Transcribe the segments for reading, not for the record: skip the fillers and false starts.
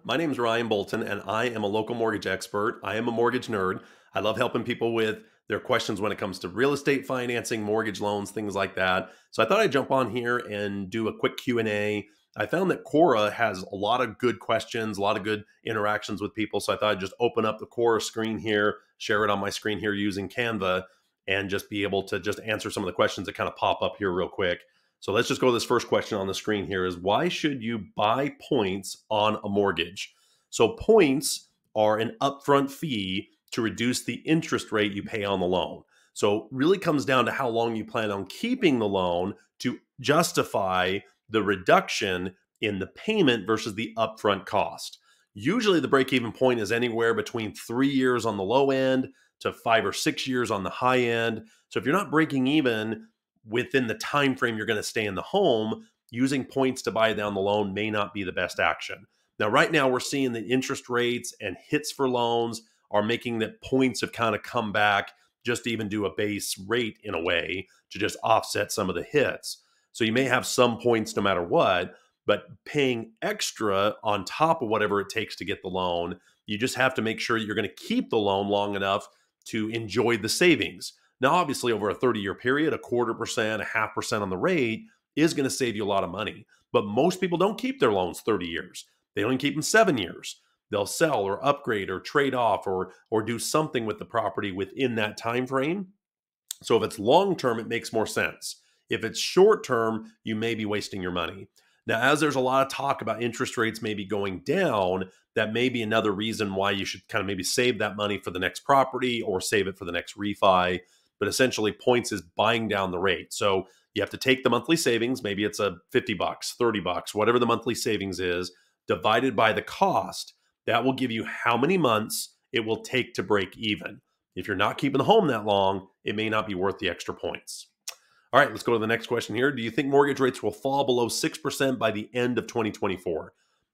My name is Ryan Bolton, and I am a local mortgage expert. I am a mortgage nerd. I love helping people with their questions when it comes to real estate financing, mortgage loans, things like that. So I thought I'd jump on here and do a quick Q&A. I found that Quora has a lot of good questions, a lot of good interactions with people. So I thought I'd just open up the Quora screen here, share it on my screen here using Canva, and just be able to just answer some of the questions that kind of pop up here real quick. So let's just go to this first question on the screen here is why should you buy points on a mortgage? So points are an upfront fee to reduce the interest rate you pay on the loan. So it really comes down to how long you plan on keeping the loan to justify the reduction in the payment versus the upfront cost. Usually the break-even point is anywhere between 3 years on the low end to 5 or 6 years on the high end. So if you're not breaking even within the time frame you're going to stay in the home, using points to buy down the loan may not be the best action. Now, right now, we're seeing that interest rates and hits for loans are making that points have kind of come back just to even do a base rate in a way to just offset some of the hits. So you may have some points no matter what, but paying extra on top of whatever it takes to get the loan, you just have to make sure you're going to keep the loan long enough to enjoy the savings. Now, obviously, over a 30-year period, 1/4%, 0.5% on the rate is going to save you a lot of money. But most people don't keep their loans 30 years. They only keep them 7 years. They'll sell or upgrade or trade off or do something with the property within that time frame. So if it's long term, it makes more sense. If it's short term, you may be wasting your money. Now, as there's a lot of talk about interest rates maybe going down, that may be another reason why you should kind of maybe save that money for the next property or save it for the next refi. But essentially, points is buying down the rate. So you have to take the monthly savings, maybe it's a $50, $30, whatever the monthly savings is, divided by the cost. That will give you how many months it will take to break even. If you're not keeping the home that long, it may not be worth the extra points. All right, let's go to the next question here. Do you think mortgage rates will fall below 6% by the end of 2024?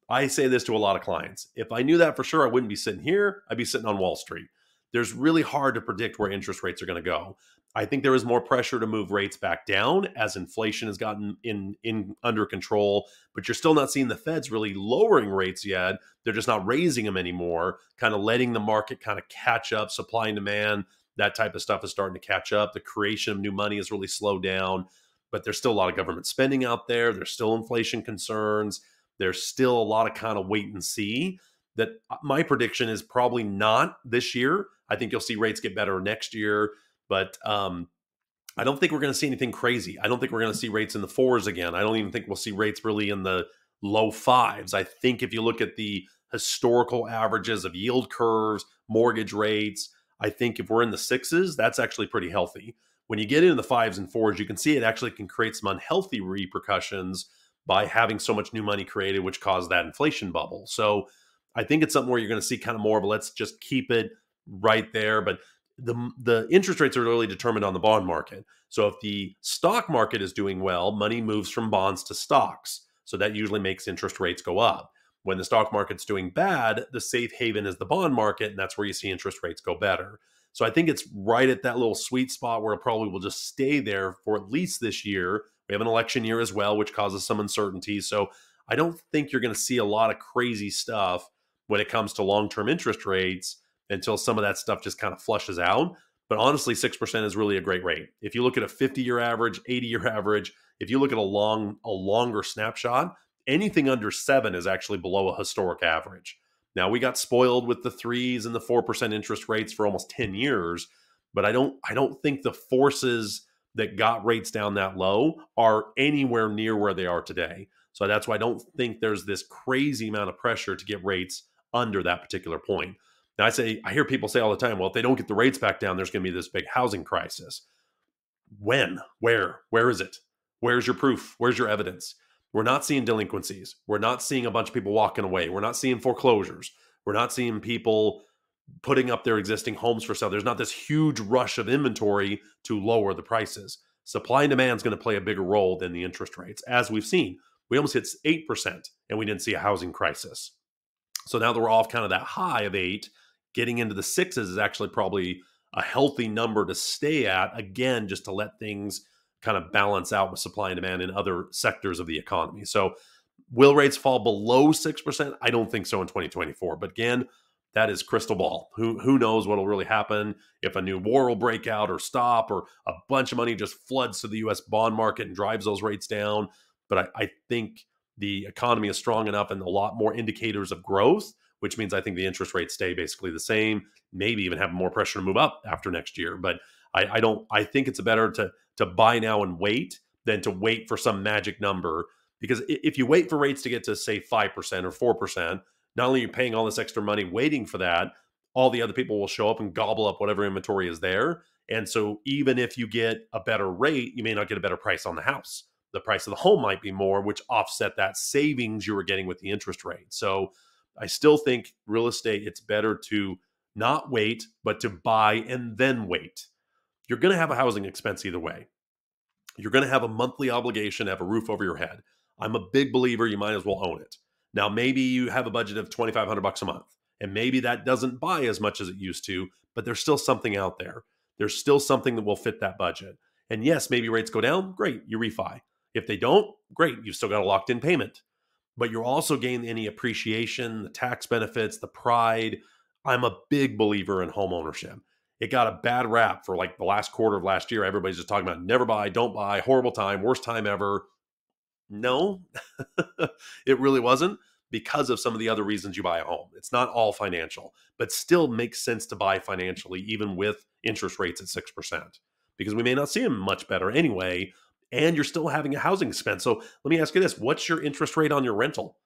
I say this to a lot of clients. If I knew that for sure, I wouldn't be sitting here. I'd be sitting on Wall Street. There's really hard to predict where interest rates are going to go. I think there is more pressure to move rates back down as inflation has gotten in under control, but you're still not seeing the Feds really lowering rates yet. They're just not raising them anymore, kind of letting the market kind of catch up, supply and demand. That type of stuff is starting to catch up. The creation of new money has really slowed down, but there's still a lot of government spending out there. There's still inflation concerns. There's still a lot of kind of wait and see. That my prediction is probably not this year. I think you'll see rates get better next year, but I don't think we're going to see anything crazy. I don't think we're going to see rates in the fours again. I don't even think we'll see rates really in the low fives. I think if you look at the historical averages of yield curves, mortgage rates, I think if we're in the sixes, that's actually pretty healthy. When you get into the fives and fours, you can see it actually can create some unhealthy repercussions by having so much new money created, which caused that inflation bubble. So I think it's something where you're going to see kind of more of a let's just keep it right there. But the interest rates are really determined on the bond market. So if the stock market is doing well, money moves from bonds to stocks. So that usually makes interest rates go up. When the stock market's doing bad, the safe haven is the bond market, and that's where you see interest rates go better. So I think it's right at that little sweet spot where it probably will just stay there for at least this year. We have an election year as well, which causes some uncertainty. So I don't think you're going to see a lot of crazy stuff when it comes to long-term interest rates until some of that stuff just kind of flushes out. But honestly, 6% is really a great rate. If you look at a 50-year average, 80-year average, if you look at a longer snapshot, anything under 7 is actually below a historic average. Now, we got spoiled with the 3s and the 4% interest rates for almost 10 years, but I don't think the forces that got rates down that low are anywhere near where they are today. So that's why I don't think there's this crazy amount of pressure to get rates under that particular point. Now, I hear people say all the time, well, if they don't get the rates back down, there's going to be this big housing crisis. When? Where? Where is it? Where's your proof? Where's your evidence? We're not seeing delinquencies. We're not seeing a bunch of people walking away. We're not seeing foreclosures. We're not seeing people putting up their existing homes for sale. There's not this huge rush of inventory to lower the prices. Supply and demand is going to play a bigger role than the interest rates. As we've seen, we almost hit 8% and we didn't see a housing crisis. So now that we're off kind of that high of 8, getting into the 6s is actually probably a healthy number to stay at, again, just to let things kind of balance out with supply and demand in other sectors of the economy. So Will rates fall below 6%? I don't think so in 2024. But again, that is crystal ball. Who knows what will really happen, if a new war will break out or stop, or a bunch of money just floods to the US bond market and drives those rates down. But I think the economy is strong enough and a lot more indicators of growth, which means I think the interest rates stay basically the same, maybe even have more pressure to move up after next year. But I think it's better to buy now and wait than to wait for some magic number. Because if you wait for rates to get to, say, 5% or 4%, not only are you paying all this extra money waiting for that, all the other people will show up and gobble up whatever inventory is there. And so even if you get a better rate, you may not get a better price on the house. The price of the home might be more, which offset that savings you were getting with the interest rate. So I still think real estate, it's better to not wait, but to buy and then wait. You're going to have a housing expense either way. You're going to have a monthly obligation to have a roof over your head. I'm a big believer you might as well own it. Now, maybe you have a budget of $2,500 a month, and maybe that doesn't buy as much as it used to, but there's still something out there. There's still something that will fit that budget. And yes, maybe rates go down, great, you refi. If they don't, great, you've still got a locked in payment. But you're also gaining any appreciation, the tax benefits, the pride. I'm a big believer in home ownership. It got a bad rap for like the last quarter of last year. Everybody's just talking about never buy, don't buy, horrible time, worst time ever. No, it really wasn't, because of some of the other reasons you buy a home. It's not all financial, but still makes sense to buy financially, even with interest rates at 6%, because we may not see them much better anyway. And you're still having a housing expense. So let me ask you this: what's your interest rate on your rental?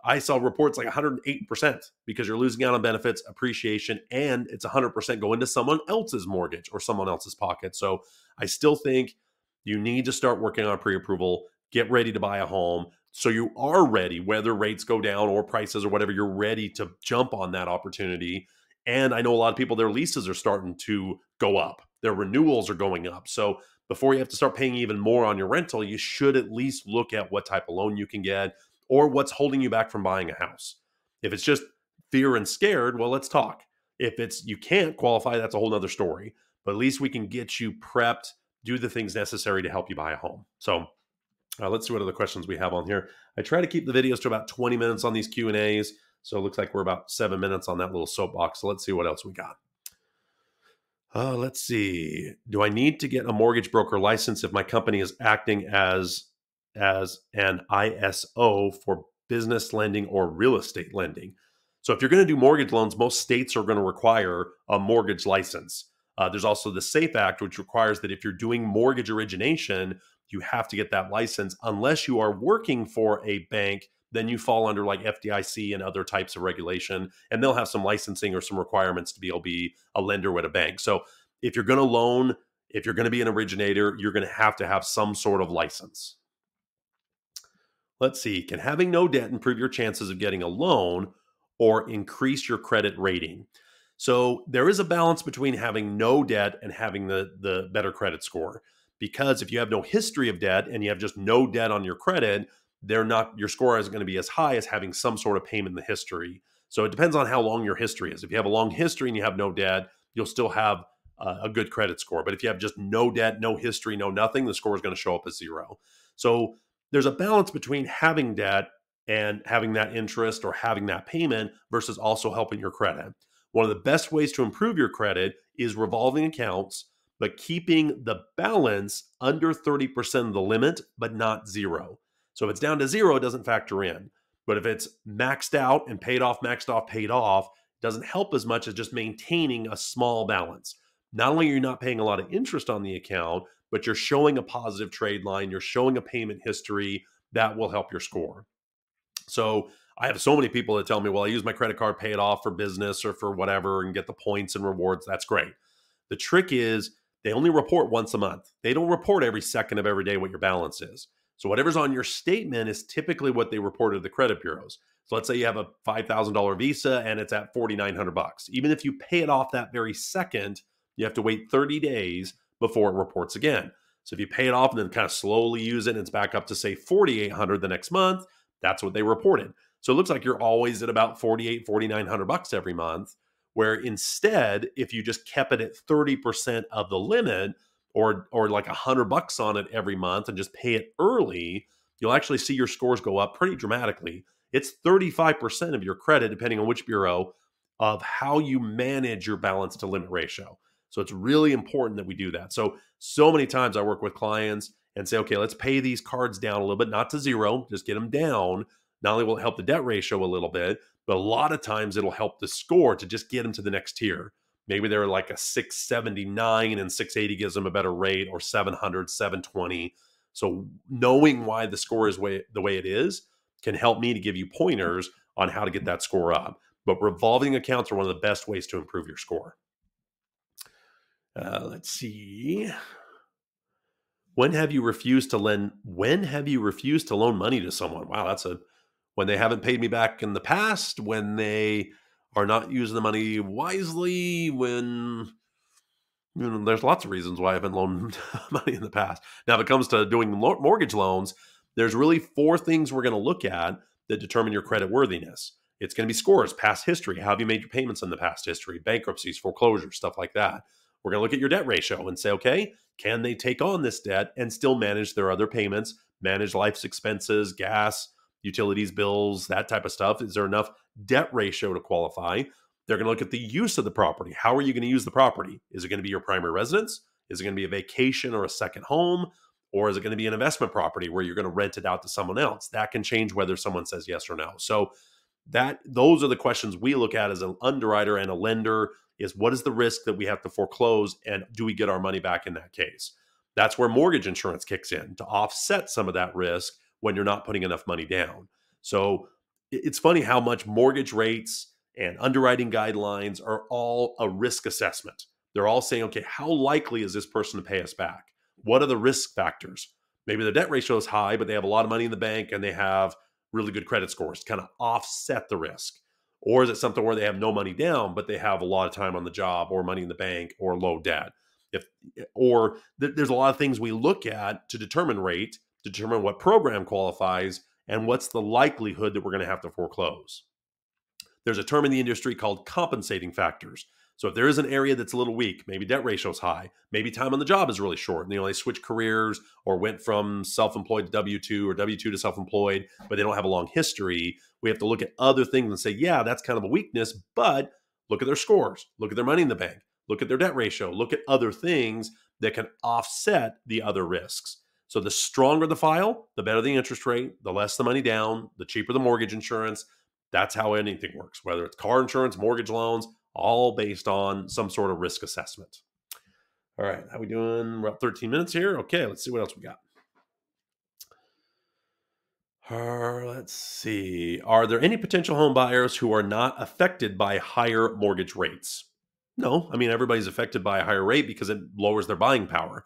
I saw reports like 108%, because you're losing out on benefits, appreciation, and it's 100% going to someone else's mortgage or someone else's pocket. So I still think you need to start working on pre-approval, get ready to buy a home. So you are ready, whether rates go down or prices or whatever, you're ready to jump on that opportunity. And I know a lot of people, their leases are starting to go up. Their renewals are going up. So before you have to start paying even more on your rental, you should at least look at what type of loan you can get, or what's holding you back from buying a house. If it's just fear and scared, well, let's talk. If it's you can't qualify, that's a whole nother story. But at least we can get you prepped, do the things necessary to help you buy a home. So let's see what other questions we have on here. I try to keep the videos to about 20 minutes on these Q&As. So it looks like we're about 7 minutes on that little soapbox. So let's see what else we got. Let's see. Do I need to get a mortgage broker license if my company is acting as an ISO for business lending or real estate lending? So if you're going to do mortgage loans, most states are going to require a mortgage license. There's also the SAFE Act, which requires that if you're doing mortgage origination, you have to get that license. Unless you are working for a bank, then you fall under like FDIC and other types of regulation, and they'll have some licensing or some requirements to be able to be a lender with a bank. So if you're going to loan, if you're going to be an originator, you're going to have some sort of license. Let's see. Can having no debt improve your chances of getting a loan or increase your credit rating? So there is a balance between having no debt and having the better credit score. Because if you have no history of debt and you have just no debt on your credit, your score isn't going to be as high as having some sort of payment in the history. So it depends on how long your history is. If you have a long history and you have no debt, you'll still have a good credit score. But if you have just no debt, no history, no nothing, the score is going to show up as 0. So there's a balance between having debt and having that interest or having that payment versus also helping your credit. One of the best ways to improve your credit is revolving accounts, but keeping the balance under 30% of the limit, but not 0. So if it's down to 0, it doesn't factor in. But if it's maxed out and paid off, maxed off, paid off, it doesn't help as much as just maintaining a small balance. Not only are you not paying a lot of interest on the account, but you're showing a positive trade line, you're showing a payment history that will help your score. So I have so many people that tell me, well, I use my credit card, pay it off for business or for whatever, and get the points and rewards. That's great. The trick is they only report once a month. They don't report every second of every day what your balance is. So whatever's on your statement is typically what they report to the credit bureaus. So let's say you have a $5,000 Visa and it's at $4,900. Even if you pay it off that very second, you have to wait 30 days before it reports again. So if you pay it off and then kind of slowly use it and it's back up to say $4,800 the next month, that's what they reported. So it looks like you're always at about $4,900 every month, where instead, if you just kept it at 30% of the limit, or like $100 on it every month and just pay it early, you'll actually see your scores go up pretty dramatically. It's 35% of your credit, depending on which bureau, of how you manage your balance to limit ratio. So it's really important that we do that. So many times I work with clients and say, okay, let's pay these cards down a little bit, not to zero, just get them down. Not only will it help the debt ratio a little bit, but a lot of times it'll help the score to just get them to the next tier. Maybe they're like a 679 and 680 gives them a better rate, or 700, 720. So knowing why the score is the way it is can help me to give you pointers on how to get that score up. But revolving accounts are one of the best ways to improve your score. Let's see. When have you refused to loan money to someone? Wow, when they haven't paid me back in the past, when they are not using the money wisely, when there's lots of reasons why I haven't loaned money in the past. Now, if it comes to doing mortgage loans, there's really 4 things we're going to look at that determine your credit worthiness. It's going to be scores, past history. How have you made your payments in the past history? Bankruptcies, foreclosures, stuff like that. We're going to look at your debt ratio and say, okay, can they take on this debt and still manage their other payments, manage life's expenses, gas, utilities, bills, that type of stuff? Is there enough debt ratio to qualify? They're going to look at the use of the property. How are you going to use the property? Is it going to be your primary residence? Is it going to be a vacation or a second home? Or is it going to be an investment property where you're going to rent it out to someone else? That can change whether someone says yes or no. So those are the questions we look at as an underwriter and a lender, is what is the risk that we have to foreclose, and do we get our money back in that case? That's where mortgage insurance kicks in to offset some of that risk when you're not putting enough money down. So it's funny how much mortgage rates and underwriting guidelines are all a risk assessment. They're all saying, okay, how likely is this person to pay us back? What are the risk factors? Maybe the debt ratio is high, but they have a lot of money in the bank and they have really good credit scores to kind of offset the risk. Or is it something where they have no money down, but they have a lot of time on the job, or money in the bank, or low debt? There's a lot of things we look at to determine rate, determine what program qualifies, and what's the likelihood that we're going to have to foreclose. There's a term in the industry called compensating factors. So if there is an area that's a little weak, maybe debt ratio is high, maybe time on the job is really short, and they switch careers or went from self-employed to W-2 or W-2 to self-employed, but they don't have a long history, we have to look at other things and say, yeah, that's kind of a weakness, but look at their scores, look at their money in the bank, look at their debt ratio, look at other things that can offset the other risks. So the stronger the file, the better the interest rate, the less the money down, the cheaper the mortgage insurance. That's how anything works, whether it's car insurance, mortgage loans, all based on some sort of risk assessment. All right, how we doing? We're at 13 minutes here. Okay, let's see what else we got. Let's see. Are there any potential home buyers who are not affected by higher mortgage rates? No, I mean, everybody's affected by a higher rate because it lowers their buying power.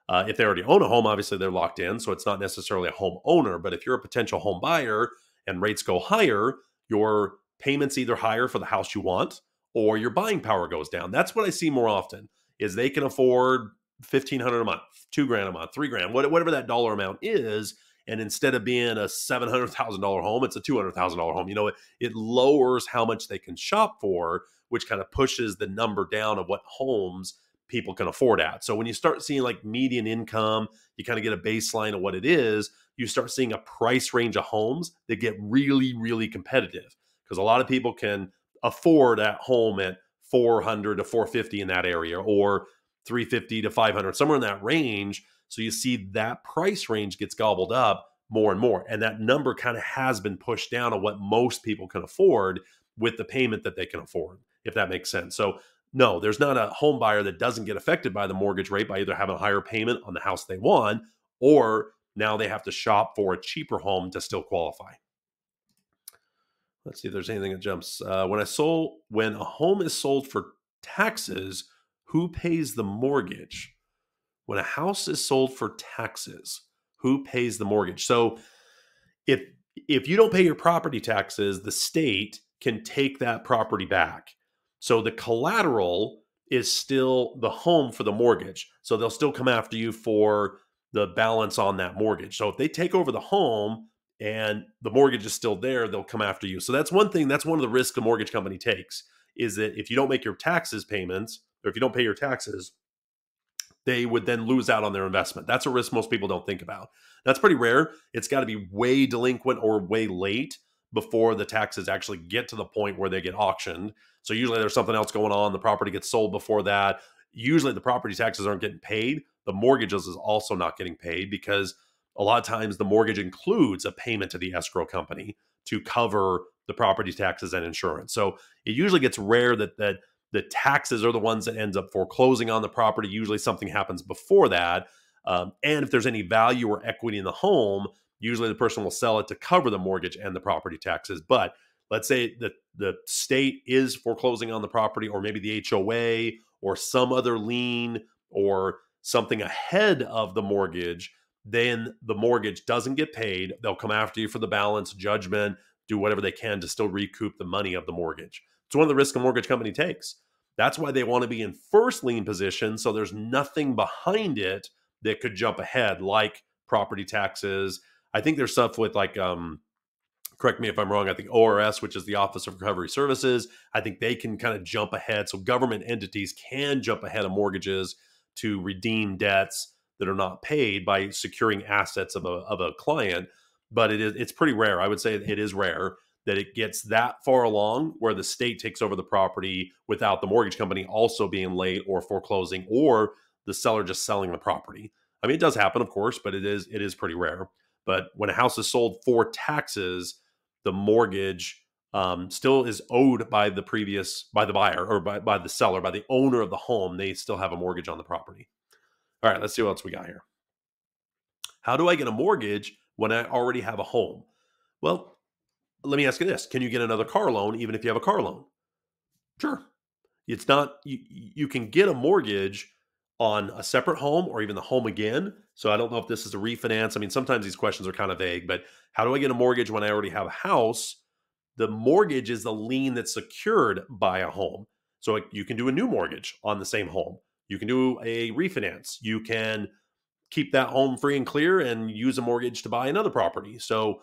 If they already own a home, obviously they're locked in, so it's not necessarily a home owner. But if you're a potential home buyer and rates go higher, your payments either higher for the house you want, or your buying power goes down. That's what I see more often, is they can afford $1,500 a month, $2,000 a month, $3,000, whatever that dollar amount is. And instead of being a $700,000 home, it's a $200,000 home. It lowers how much they can shop for, which kind of pushes the number down of what homes people can afford at. So when you start seeing like median income, you kind of get a baseline of what it is. You start seeing a price range of homes that get really, really competitive, because a lot of people can afford at home at 400 to 450 in that area, or 350 to 500, somewhere in that range. So you see that price range gets gobbled up more and more. And that number kind of has been pushed down to what most people can afford with the payment that they can afford, if that makes sense. So no, there's not a home buyer that doesn't get affected by the mortgage rate by either having a higher payment on the house they want, or now they have to shop for a cheaper home to still qualify. Let's see if there's anything that jumps. When a home is sold for taxes, who pays the mortgage? When a house is sold for taxes, who pays the mortgage? So if you don't pay your property taxes, the state can take that property back. So the collateral is still the home for the mortgage. So they'll still come after you for the balance on that mortgage. So if they take over the home and the mortgage is still there, they'll come after you. So that's one thing. That's one of the risks a mortgage company takes, is that if you don't make your taxes payments, or if you don't pay your taxes, they would then lose out on their investment. That's a risk most people don't think about. That's pretty rare. It's got to be way delinquent or way late before the taxes actually get to the point where they get auctioned. So usually there's something else going on. The property gets sold before that. Usually the property taxes aren't getting paid. The mortgages is also not getting paid because a lot of times the mortgage includes a payment to the escrow company to cover the property taxes and insurance. So it usually gets rare that the taxes are the ones that ends up foreclosing on the property. Usually something happens before that. And if there's any value or equity in the home, usually the person will sell it to cover the mortgage and the property taxes. But let's say that the state is foreclosing on the property, or maybe the HOA or some other lien or something ahead of the mortgage, then the mortgage doesn't get paid. They'll come after you for the balance, judgment, do whatever they can to still recoup the money of the mortgage. It's one of the risks a mortgage company takes. That's why they want to be in first lien position, so there's nothing behind it that could jump ahead, like property taxes. I think there's stuff with like, correct me if I'm wrong, I think ORS, which is the Office of Recovery Services, I think they can kind of jump ahead. So government entities can jump ahead of mortgages to redeem debts that are not paid by securing assets of a client. But it's pretty rare. I would say it is rare that it gets that far along where the state takes over the property without the mortgage company also being late or foreclosing, or the seller just selling the property. I mean, it does happen, of course, but it is pretty rare. But when a house is sold for taxes, the mortgage still is owed by the buyer, or by the seller, by the owner of the home. They still have a mortgage on the property. All right, let's see what else we got here. How do I get a mortgage when I already have a home? Well, let me ask you this. Can you get another car loan even if you have a car loan? Sure. It's not, you can get a mortgage on a separate home or even the home again. So I don't know if this is a refinance. I mean, sometimes these questions are kind of vague, but how do I get a mortgage when I already have a house? The mortgage is the lien that's secured by a home. So you can do a new mortgage on the same home. You can do a refinance. You can keep that home free and clear and use a mortgage to buy another property. So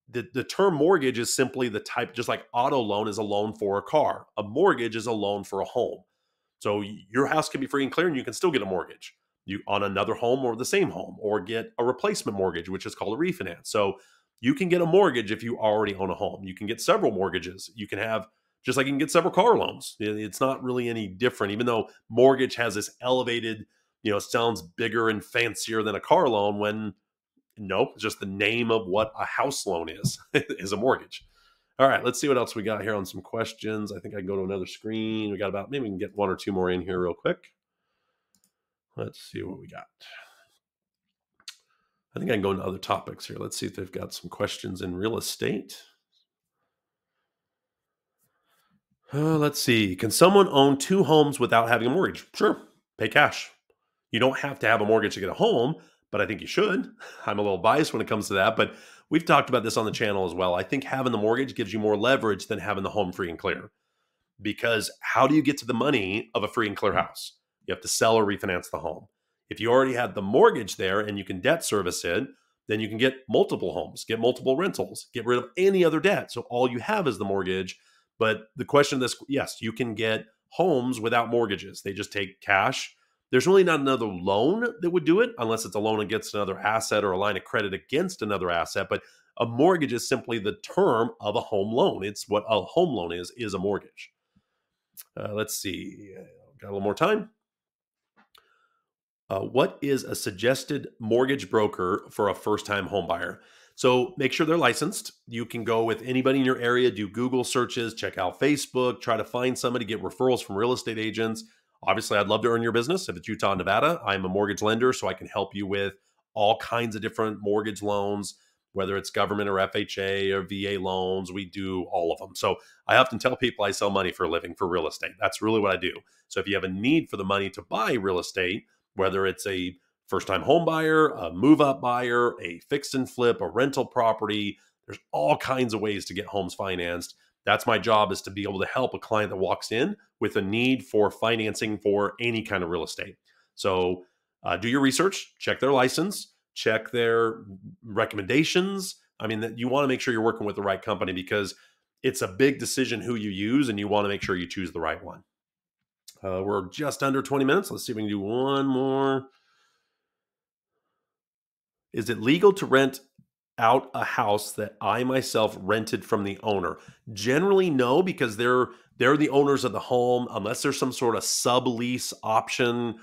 the term mortgage is simply the type, just like auto loan is a loan for a car. A mortgage is a loan for a home. So your house can be free and clear and you can still get a mortgage on another home or the same home, or get a replacement mortgage, which is called a refinance. So you can get a mortgage if you already own a home. You can get several mortgages. You can have, just like you can get several car loans. It's not really any different, even though mortgage has this elevated, sounds bigger and fancier than a car loan, when nope, it's just the name of what a house loan is, is a mortgage. All right, let's see what else we got here on some questions. I think I can go to another screen. We got about, maybe we can get one or two more in here real quick. Let's see what we got. I think I can go into other topics here. Let's see if they've got some questions in real estate. Let's see. Can someone own two homes without having a mortgage? Sure. Pay cash. You don't have to have a mortgage to get a home, but I think you should. I'm a little biased when it comes to that, but we've talked about this on the channel as well. I think having the mortgage gives you more leverage than having the home free and clear. Because how do you get to the money of a free and clear house? You have to sell or refinance the home. If you already had the mortgage there and you can debt service it, then you can get multiple homes, get multiple rentals, get rid of any other debt. So all you have is the mortgage. But the question of this, yes, you can get homes without mortgages. They just take cash. There's really not another loan that would do it, unless it's a loan against another asset or a line of credit against another asset. But a mortgage is simply the term of a home loan. It's what a home loan is a mortgage. Let's see. Got a little more time. What is a suggested mortgage broker for a first-time home buyer? So make sure they're licensed. You can go with anybody in your area, do Google searches, check out Facebook, try to find somebody, get referrals from real estate agents. Obviously, I'd love to earn your business. If it's Utah, Nevada, I'm a mortgage lender, so I can help you with all kinds of different mortgage loans, whether it's government or FHA or VA loans. We do all of them. So I often tell people I sell money for a living for real estate. That's really what I do. So if you have a need for the money to buy real estate, whether it's a first-time home buyer, a move-up buyer, a fix and flip, a rental property, there's all kinds of ways to get homes financed. That's my job, is to be able to help a client that walks in with a need for financing for any kind of real estate. So do your research, check their license, check their recommendations. I mean, you want to make sure you're working with the right company, because it's a big decision who you use, and you want to make sure you choose the right one. We're just under 20 minutes. Let's see if we can do one more. Is it legal to rent out a house that I myself rented from the owner? Generally, no, because they're the owners of the home, unless there's some sort of sublease option.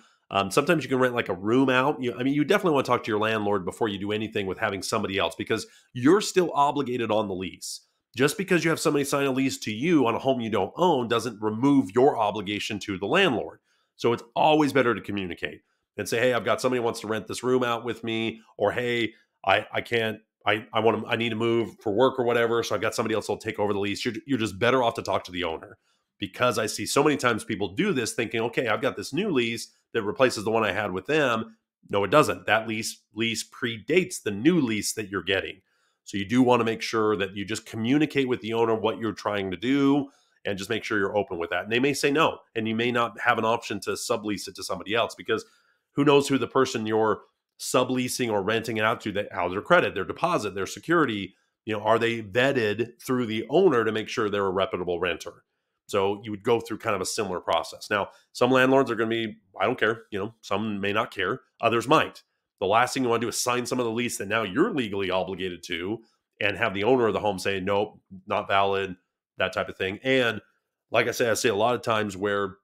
Sometimes you can rent like a room out. You definitely want to talk to your landlord before you do anything with having somebody else, because you're still obligated on the lease. Just because you have somebody sign a lease to you on a home you don't own doesn't remove your obligation to the landlord. So it's always better to communicate and say, hey, I've got somebody who wants to rent this room out with me, or hey, I can't, I need to move for work or whatever. So I've got somebody else that'll take over the lease. You're just better off to talk to the owner, because I see so many times people do this thinking, okay, I've got this new lease that replaces the one I had with them. No, it doesn't. That lease predates the new lease that you're getting. So you do want to make sure that you just communicate with the owner what you're trying to do, and just make sure you're open with that. And they may say no, and you may not have an option to sublease it to somebody else, because who knows who the person you're subleasing or renting it out to, that how their credit, their deposit, their security, are they vetted through the owner to make sure they're a reputable renter? So you would go through kind of a similar process. Now, some landlords are going to be, I don't care, some may not care, others might. The last thing you want to do is sign some of the lease that now you're legally obligated to, and have the owner of the home say, nope, not valid, that type of thing. And like I say a lot of times where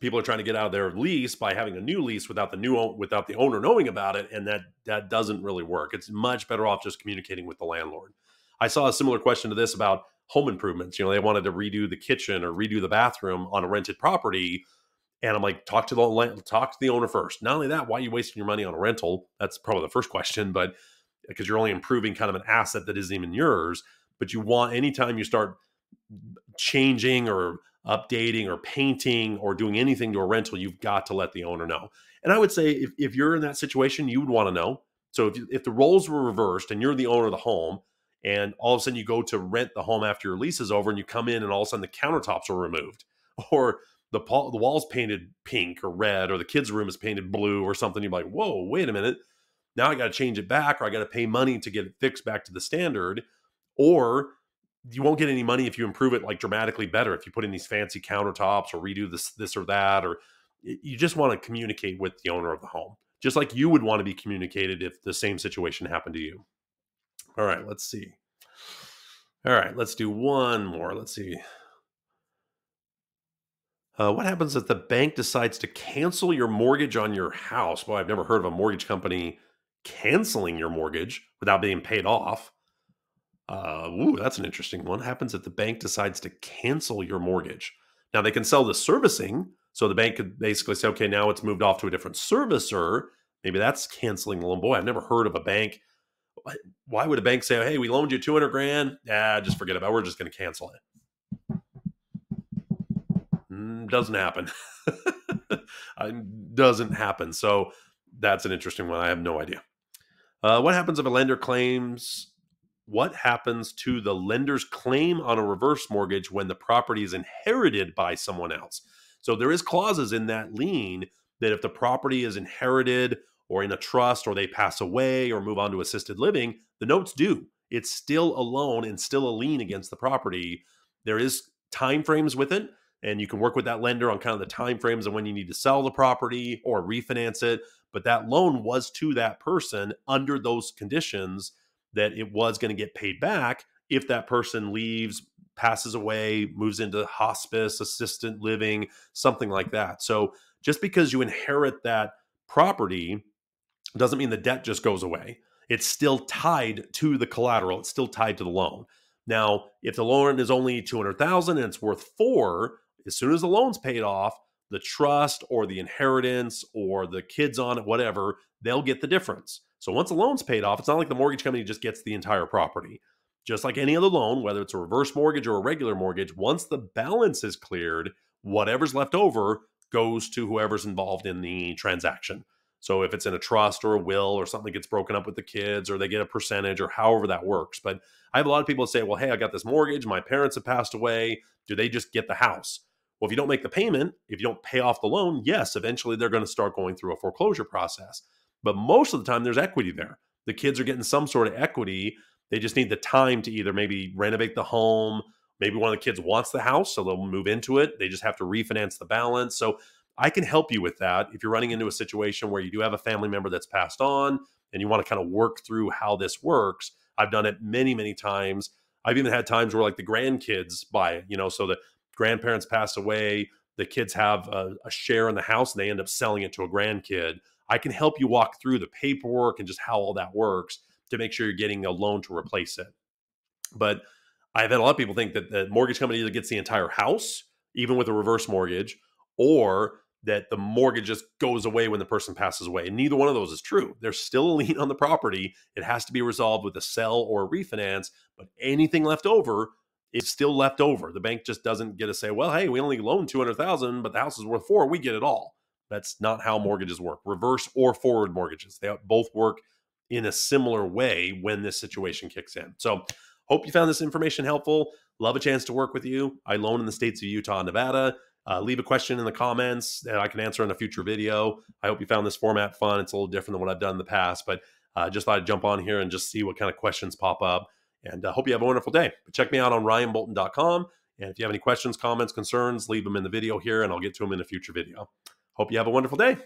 people are trying to get out of their lease by having a new lease without the owner knowing about it, and that doesn't really work. It's much better off just communicating with the landlord. I saw a similar question to this about home improvements. They wanted to redo the kitchen or redo the bathroom on a rented property, and I'm like, talk to the owner first. Not only that, why are you wasting your money on a rental? That's probably the first question, but because you're only improving kind of an asset that isn't even yours. But you want, anytime you start changing or updating or painting or doing anything to a rental, you've got to let the owner know. And I would say if you're in that situation, you would want to know. So if the roles were reversed and you're the owner of the home, and all of a sudden you go to rent the home after your lease is over, and you come in and all of a sudden the countertops are removed, or the wall's painted pink or red, or the kids' room is painted blue or something, you're like, whoa, wait a minute. Now I got to change it back, or I got to pay money to get it fixed back to the standard. Or you won't get any money if you improve it like dramatically better. If you put in these fancy countertops or redo this or that, or you just want to communicate with the owner of the home, just like you would want to be communicated if the same situation happened to you. All right, let's see. All right, let's do one more. Let's see. What happens if the bank decides to cancel your mortgage on your house? Well, I've never heard of a mortgage company canceling your mortgage without being paid off. That's an interesting one. What happens if the bank decides to cancel your mortgage? Now, they can sell the servicing. So the bank could basically say, okay, now it's moved off to a different servicer. Maybe that's canceling the loan. Boy, I've never heard of a bank. Why would a bank say, hey, we loaned you 200 grand? Just forget about it. We're just going to cancel it. Doesn't happen. Doesn't happen. So that's an interesting one. I have no idea. What happens if a lender claims... What happens to the lender's claim on a reverse mortgage when the property is inherited by someone else? So there is clauses in that lien that if the property is inherited or in a trust, or they pass away or move on to assisted living, the notes due. It's still a loan and still a lien against the property. There is time frames with it, and you can work with that lender on kind of the time frames of when you need to sell the property or refinance it. But that loan was to that person under those conditions, that it was going to get paid back if that person leaves, passes away, moves into hospice, assisted living, something like that. So just because you inherit that property doesn't mean the debt just goes away. It's still tied to the collateral. It's still tied to the loan. Now, if the loan is only $200,000 and it's worth $4, as soon as the loan's paid off, the trust or the inheritance or the kids on it, whatever, they'll get the difference. So once the loan's paid off, it's not like the mortgage company just gets the entire property. Just like any other loan, whether it's a reverse mortgage or a regular mortgage, once the balance is cleared, whatever's left over goes to whoever's involved in the transaction. So if it's in a trust or a will or something gets broken up with the kids, or they get a percentage, or however that works. But I have a lot of people that say, well, hey, I got this mortgage, my parents have passed away, do they just get the house? Well, if you don't make the payment, if you don't pay off the loan, yes, eventually they're going to start going through a foreclosure process. But most of the time, there's equity there. The kids are getting some sort of equity. They just need the time to either maybe renovate the home, Maybe one of the kids wants the house, so they'll move into it. They just have to refinance the balance. So I can help you with that if you're running into a situation where you do have a family member that's passed on and you want to kind of work through how this works. I've done it many, many times. I've even had times where like the grandkids buy it, so the grandparents pass away, the kids have a share in the house and they end up selling it to a grandkid. I can help you walk through the paperwork and just how all that works to make sure you're getting a loan to replace it. But I've had a lot of people think that the mortgage company either gets the entire house, even with a reverse mortgage, or that the mortgage just goes away when the person passes away. And neither one of those is true. There's still a lien on the property. It has to be resolved with a sell or a refinance, but anything left over is still left over. The bank just doesn't get to say, well, hey, we only loaned 200,000, but the house is worth 4. We get it all. That's not how mortgages work. Reverse or forward mortgages, they both work in a similar way when this situation kicks in. So hope you found this information helpful. Love a chance to work with you. I loan in the states of Utah and Nevada. Leave a question in the comments that I can answer in a future video. I hope you found this format fun. It's a little different than what I've done in the past, but just thought I'd jump on here and just see what kind of questions pop up. And hope you have a wonderful day. But check me out on ryanbolton.com. And if you have any questions, comments, concerns, leave them in the video here and I'll get to them in a future video. Hope you have a wonderful day.